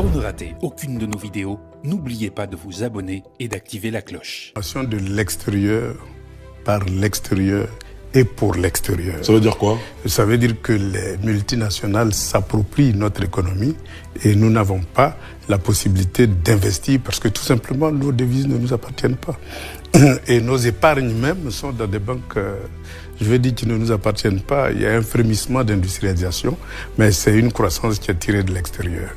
Pour ne rater aucune de nos vidéos, n'oubliez pas de vous abonner et d'activer la cloche. De l'extérieur, par l'extérieur et pour l'extérieur. Ça veut dire quoi? Ça veut dire que les multinationales s'approprient notre économie et nous n'avons pas la possibilité d'investir parce que tout simplement nos devises ne nous appartiennent pas. Et nos épargnes même sont dans des banques, je veux dire, qui ne nous appartiennent pas. Il y a un frémissement d'industrialisation, mais c'est une croissance qui est tirée de l'extérieur.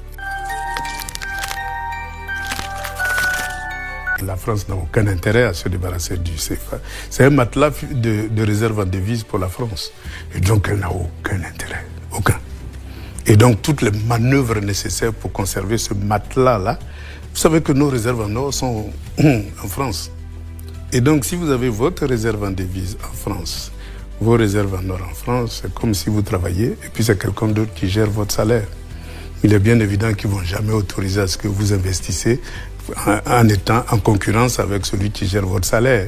La France n'a aucun intérêt à se débarrasser du CFA. C'est un matelas de réserve en devises pour la France. Et donc, elle n'a aucun intérêt. Aucun. Et donc, toutes les manœuvres nécessaires pour conserver ce matelas-là, vous savez que nos réserves en or sont en France. Et donc, si vous avez votre réserve en devises en France, vos réserves en or en France, c'est comme si vous travailliez et puis c'est quelqu'un d'autre qui gère votre salaire. Il est bien évident qu'ils ne vont jamais autoriser à ce que vous investissez en étant en concurrence avec celui qui gère votre salaire.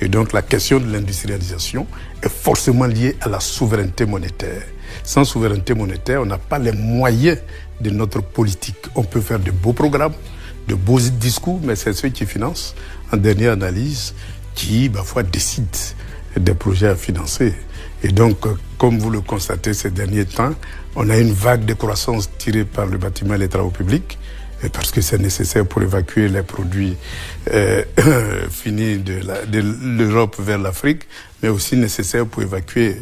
Et donc la question de l'industrialisation est forcément liée à la souveraineté monétaire. Sans souveraineté monétaire, on n'a pas les moyens de notre politique. On peut faire de beaux programmes, de beaux discours, mais c'est ceux qui financent, en dernière analyse, qui parfois décident des projets à financer. Et donc, comme vous le constatez ces derniers temps, on a une vague de croissance tirée par le bâtiment et les travaux publics, parce que c'est nécessaire pour évacuer les produits finis de l'Europe vers l'Afrique, mais aussi nécessaire pour évacuer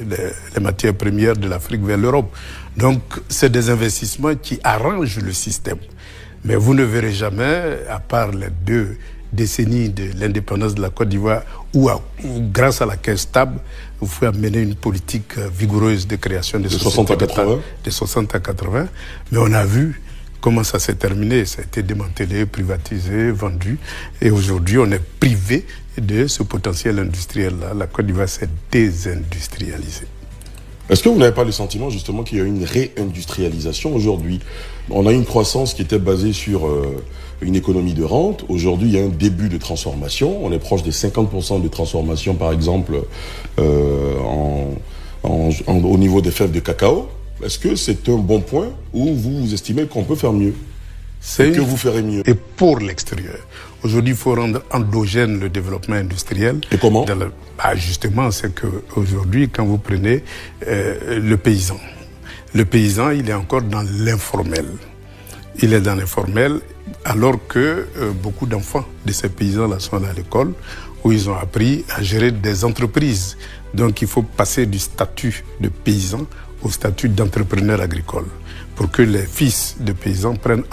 les matières premières de l'Afrique vers l'Europe. Donc, c'est des investissements qui arrangent le système. Mais vous ne verrez jamais, à part les 2 décennies de l'indépendance de la Côte d'Ivoire, où grâce à la caisse stable, vous pouvez amener une politique vigoureuse de création de 60 à 80. De 60 à 80. Mais on a vu comment ça s'est terminé. Ça a été démantelé, privatisé, vendu. Et aujourd'hui, on est privé de ce potentiel industriel-là. La Côte d'Ivoire s'est désindustrialisée. Est-ce que vous n'avez pas le sentiment justement qu'il y a une réindustrialisation aujourd'hui? On a une croissance qui était basée sur une économie de rente. Aujourd'hui, il y a un début de transformation. On est proche des 50% de transformation, par exemple, au niveau des fèves de cacao. Est-ce que c'est un bon point ou vous estimez qu'on peut faire mieux? Que vous ferez mieux? Et pour l'extérieur. Aujourd'hui, il faut rendre endogène le développement industriel. Et comment? Justement, c'est qu'aujourd'hui, quand vous prenez le paysan, il est encore dans l'informel. Il est dans l'informel alors que beaucoup d'enfants de ces paysans-là sont à l'école où ils ont appris à gérer des entreprises. Donc, il faut passer du statut de paysan au statut d'entrepreneur agricole pour que les fils de paysans prennent